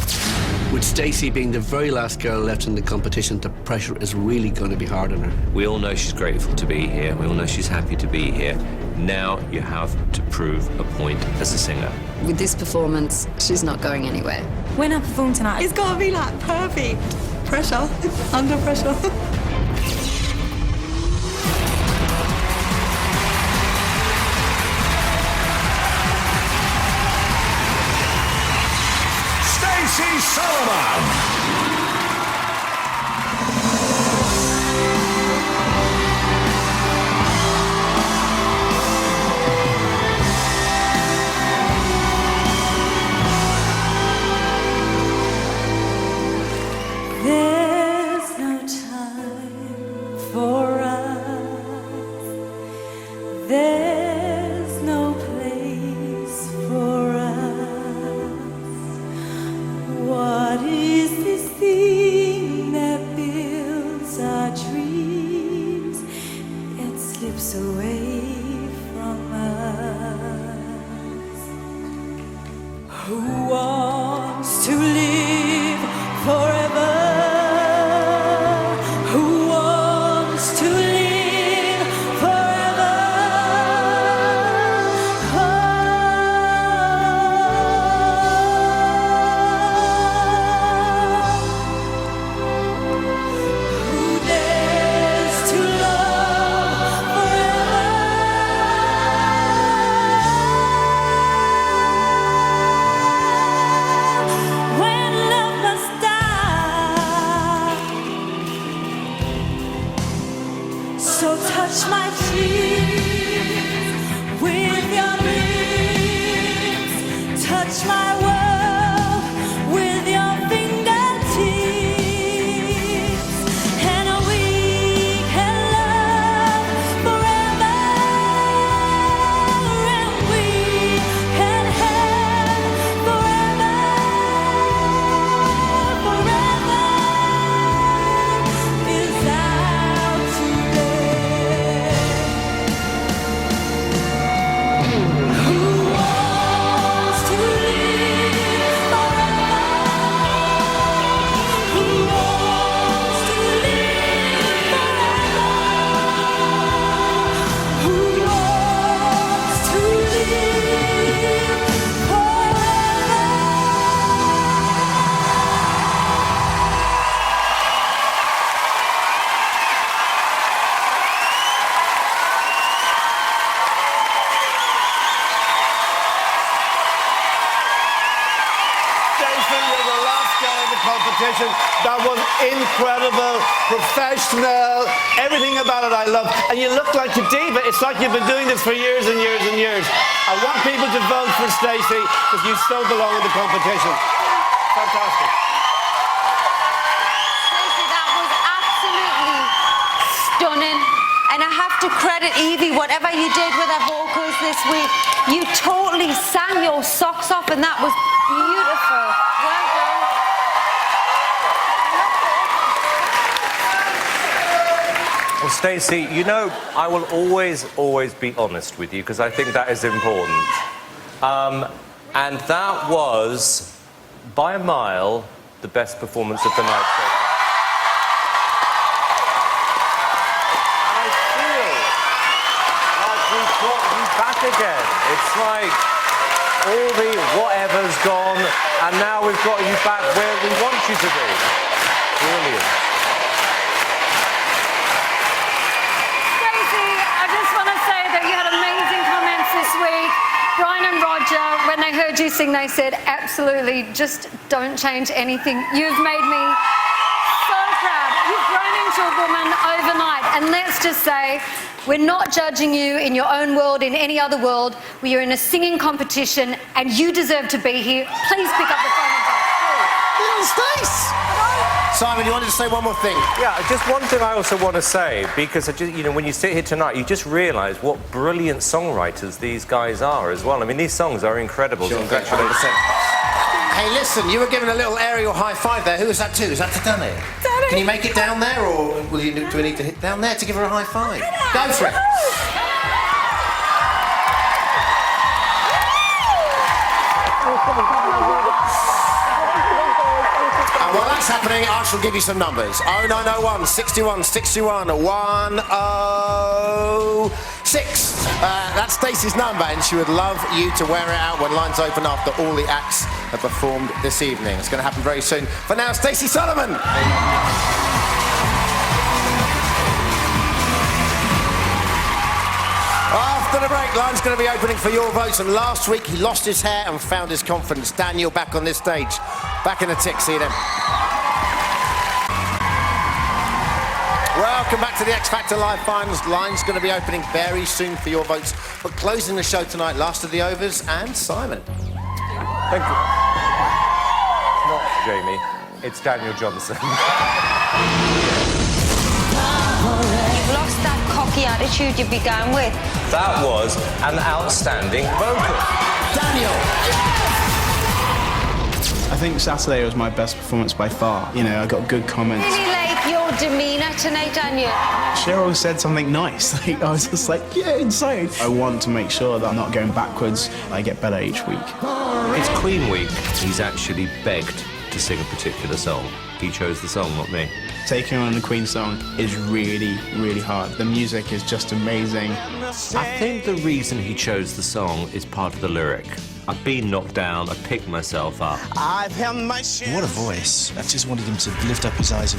With Stacey being the very last girl left in the competition, the pressure is really going to be hard on her. We all know she's grateful to be here. We all know she's happy to be here. Now you have to prove a point as a singer. With this performance, she's not going anywhere. When I perform tonight, it's got to be like perfect. Pressure. Under pressure. Stacey Solomon. There's no time for us. There's no place for us. What is this thing that builds our dreams yet slips away from us? Who wants to live forever? So touch my cheeks with your lips, touch my world with your fingertips, and we can love forever, and we can have forever, forever is out today. Who wants to live forever? Who wants to live forever? Who wants to live forever? Jason, you're the last guy in the competition. That was incredible, professional, everything about it I loved. And you look like a diva. It's like you've been doing this for years and years and years. I want people to vote for Stacey because you still belong in the competition. Fantastic. Stacey, that was absolutely stunning. And I have to credit Evie, whatever you did with her vocals this week, you totally sang your socks off, and that was beautiful. Well done. Well, Stacey, you know, I will always be honest with you because I think that is important. And that was, by a mile, the best performance of the night so far. And I feel like we've got you back again. It's like all the whatever's gone, and now we've got you back where we want you to be. Brilliant. Stacey, I just want to say that you had amazing comments this week. Brian and Roger, when they heard you sing, they said, absolutely, just don't change anything. You've made me so proud. You've grown into a woman overnight. And let's just say, we're not judging you in your own world, in any other world. We are in a singing competition, and you deserve to be here. Please pick up the phone and vote. Little Stace! Simon, you wanted to say one more thing? Yeah, just one thing I also want to say, because, you know, when you sit here tonight, you just realise what brilliant songwriters these guys are as well. I mean, these songs are incredible. Sure, congratulations. 100%. Hey, listen, you were given a little aerial high five there. Who was that to? Is that to Danny? Danny! Can you make it down there, or do we need to hit down there to give her a high five? Go for it. And while that's happening, I shall give you some numbers. 0901 61 61 106. That's Stacey's number, and she would love you to wear it out when lines open after all the acts have performed this evening. It's going to happen very soon. For now, Stacey Solomon. After the break, line's going to be opening for your votes. And last week, he lost his hair and found his confidence. Daniel back on this stage. Back in a tick, see you then. Welcome back to the X Factor Live Finals. Line's going to be opening very soon for your votes. But closing the show tonight, Last of the Overs and Simon. Thank you. Not Jamie, it's Daniel Johnson. You've lost that cocky attitude you began with. That was an outstanding vocal. Daniel! I think Saturday was my best performance by far. You know, I got good comments. Really like your demeanour tonight, Daniel. Cheryl said something nice. Like, I was just like, yeah, insane. I want to make sure that I'm not going backwards. I get better each week. It's Queen Week. He's actually begged to sing a particular song. He chose the song, not me. Taking on the Queen song is really, really hard. The music is just amazing. I think the reason he chose the song is part of the lyric. I've been knocked down, I picked myself up. I've had my share. What a voice. I just wanted him to lift up his eyes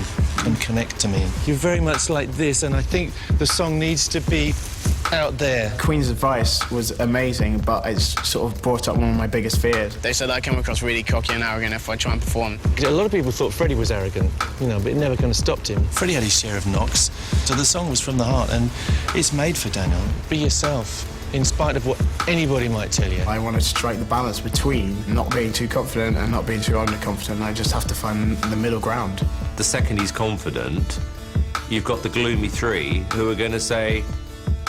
and connect to me. You're very much like this, and I think the song needs to be out there. Queen's advice was amazing, but it's sort of brought up one of my biggest fears. They said I come across really cocky and arrogant if I try and perform. A lot of people thought Freddie was arrogant, you know, but it never kind of stopped him. Freddie had his share of knocks, so the song was from the heart, and it's made for Daniel. Be yourself, in spite of what anybody might tell you. I wanted to strike the balance between not being too confident and not being too underconfident. I just have to find the middle ground. The second he's confident, you've got the gloomy three who are going to say,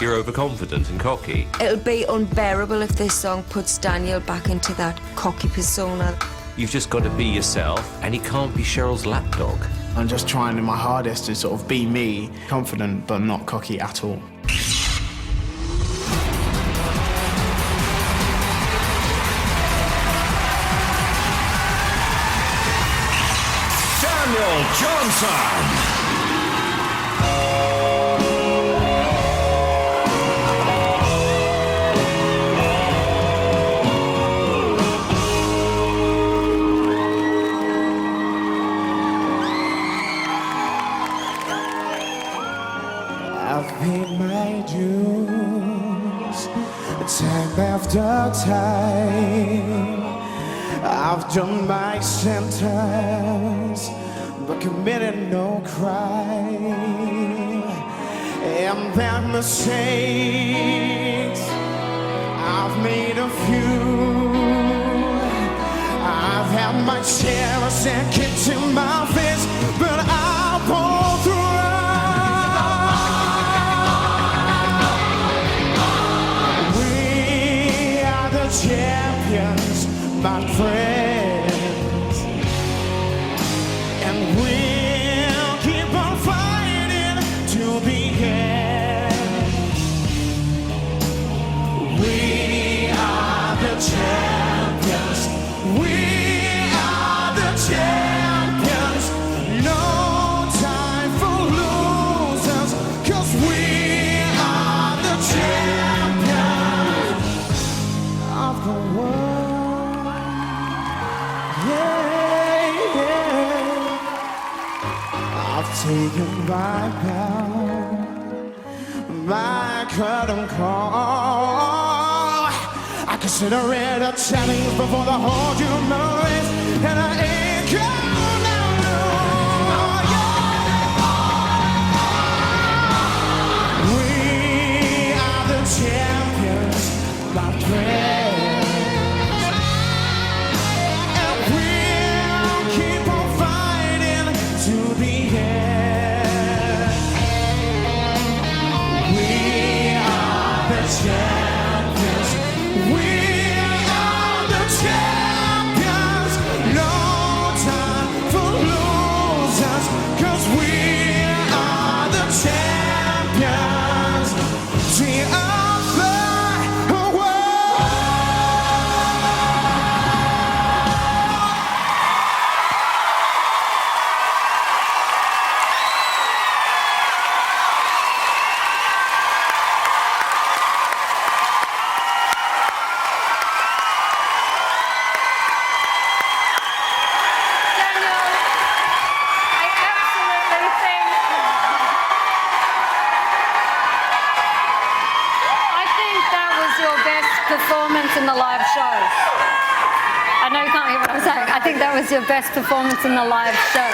you're overconfident and cocky. It'll be unbearable if this song puts Daniel back into that cocky persona. You've just got to be yourself, and he can't be Cheryl's lapdog. I'm just trying my hardest to sort of be me, confident but not cocky at all. Daniel Johnson. I've paid my dues, time after time. I've done my sentence, but committed no crime. And that mistakes, I've made a few. I've had my chance and kicked in my face, but I'll pull through. Champions, my friends, and we'll keep on fighting till the end. We are the champions. We are the champions. No time for losers, 'cause we are the champions of the world. Yeah, yeah. I've taken my bow, my curtain call. I consider it a challenge before the whole human race, and I ain't going down, no. Yeah. We are the champions, my friend. Champions, we are the champions. No time for losers, 'cause we are the champions. The other world. Performance in the live shows. I know you can't hear what I'm saying. I think that was your best performance in the live show.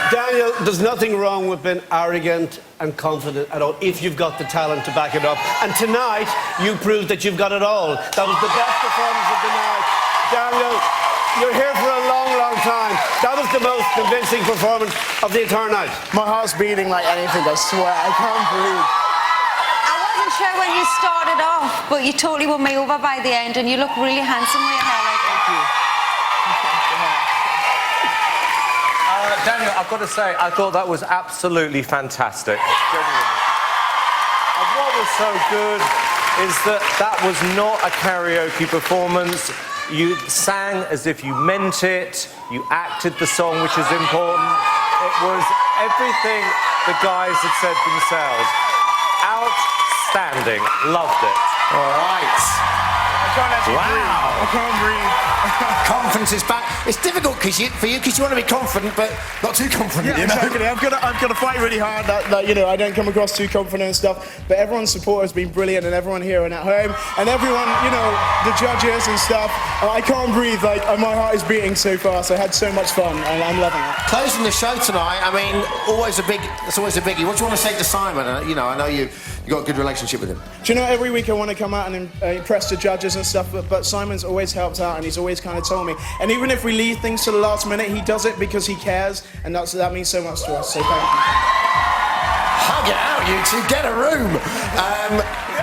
Daniel, there's nothing wrong with being arrogant and confident at all if you've got the talent to back it up. And tonight, you proved that you've got it all. That was the best performance of the night. Daniel, you're here for a long, long time. That was the most convincing performance of the entire night. My heart's beating like anything, I swear. I can't breathe. I wasn't sure when you started off, but you totally won me over by the end, and you look really handsome with your hair like that. Thank you. Daniel, I've got to say, I thought that was absolutely fantastic. Genuinely. And what was so good is that that was not a karaoke performance. You sang as if you meant it. You acted the song, which is important. It was everything the guys had said themselves. Outstanding. Loved it. All right. Wow. I can't breathe. Confidence is back. It's difficult for you because you want to be confident, but not too confident. Yeah, you know? exactly. I've got to fight really hard that you know I don't come across too confident and stuff. But everyone's support has been brilliant, and everyone here and at home, and everyone, you know, the judges and stuff. I can't breathe. Like my heart is beating so fast. I had so much fun, and I'm loving it. Closing the show tonight. I mean, it's always a biggie. What do you want to say to Simon? You know, I know you got a good relationship with him. Do you know, every week I want to come out and impress the judges and stuff, but Simon's always helped out, and he's always kind of told me. And even if we leave things to the last minute, he does it because he cares, and that means so much to us. So thank you. Hug it out, you two. Get a room.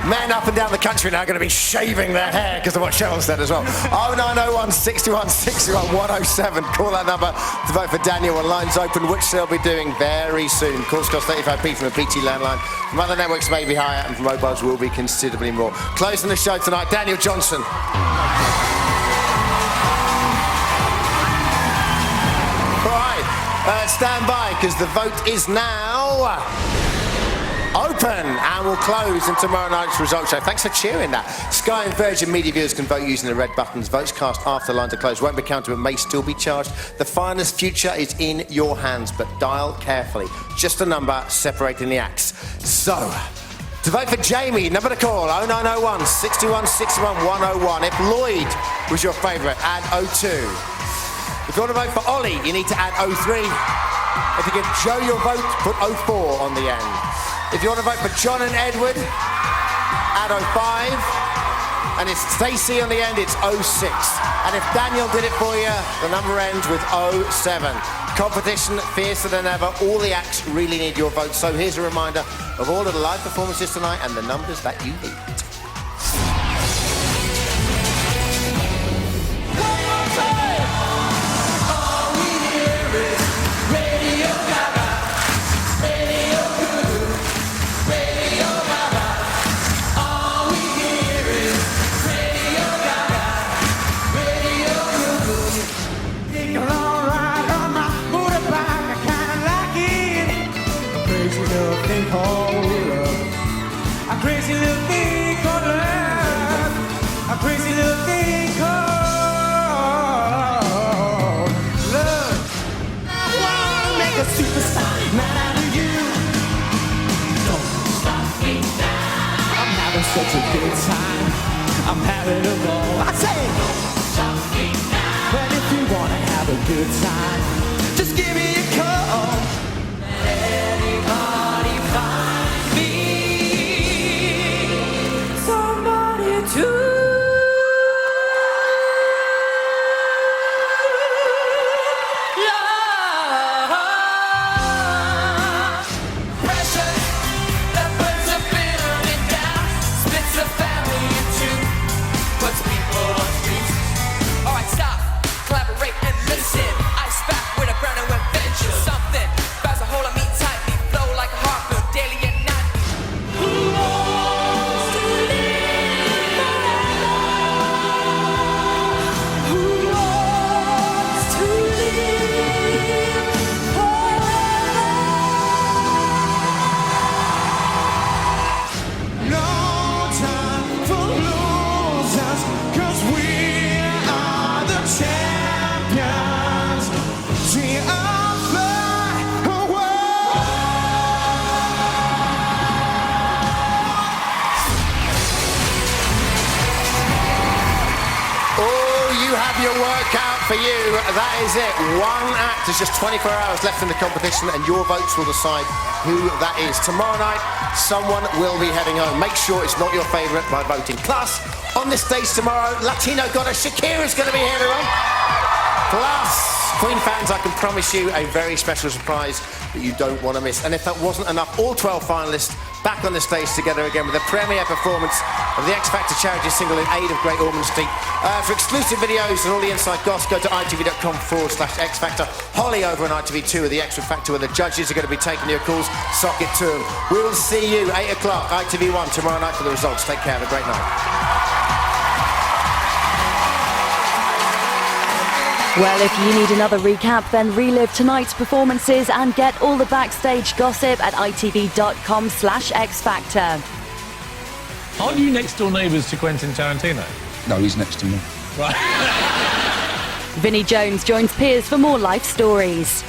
Men up and down the country now are going to be shaving their hair because of what Cheryl said as well. 0901 61 61 107. Call that number to vote for Daniel on Lines Open, which they'll be doing very soon. Calls cost 35p from a BT landline. From other networks may be higher, and from mobiles will be considerably more. Closing the show tonight, Daniel Johnson. Stand by, because the vote is now open and will close in tomorrow night's results show. Thanks for cheering that. Sky and Virgin Media viewers can vote using the red buttons. Votes cast after the lines are closed won't be counted but may still be charged. The finest future is in your hands, but dial carefully. Just a number separating the acts. So, to vote for Jamie, number to call 0901 61 61 101. If Lloyd was your favourite, add 02. If you want to vote for Ollie, you need to add 03. If you give Joe your vote, put 04 on the end. If you want to vote for John and Edward, add 05. And if Stacey on the end, it's 06. And if Daniel did it for you, the number ends with 07. Competition fiercer than ever. All the acts really need your vote. So here's a reminder of all of the live performances tonight and the numbers that you need. Such a good time, I'm having a ball. I say, but if you wanna have a good time, just give me a call. Anybody find me somebody to love? Pressure that burns up and down. Splits a family in two, puts people on streets. Alright, stop, collaborate and listen. I spat with have your work out for you. That is it. One act. There's just 24 hours left in the competition, and your votes will decide who that is. Tomorrow night, someone will be heading home. Make sure it's not your favourite by voting. Plus, on this stage tomorrow, Latino goddess Shakira's going to be here, everyone. Plus, Queen fans, I can promise you a very special surprise that you don't want to miss. And if that wasn't enough, all 12 finalists back on the stage together again with a premiere performance of the X Factor charity single in aid of Great Ormond Street. For exclusive videos and all the inside goss, go to itv.com/X Factor. Holly over on ITV2 with the X Factor, where the judges are going to be taking your calls. Sock it to them. We will see you 8 o'clock, ITV1 tomorrow night for the results. Take care. Have a great night. Well, if you need another recap, then relive tonight's performances and get all the backstage gossip at itv.com/X Factor. Aren't you next door neighbours to Quentin Tarantino? No, he's next to me. Right. Vinnie Jones joins Piers for more life stories.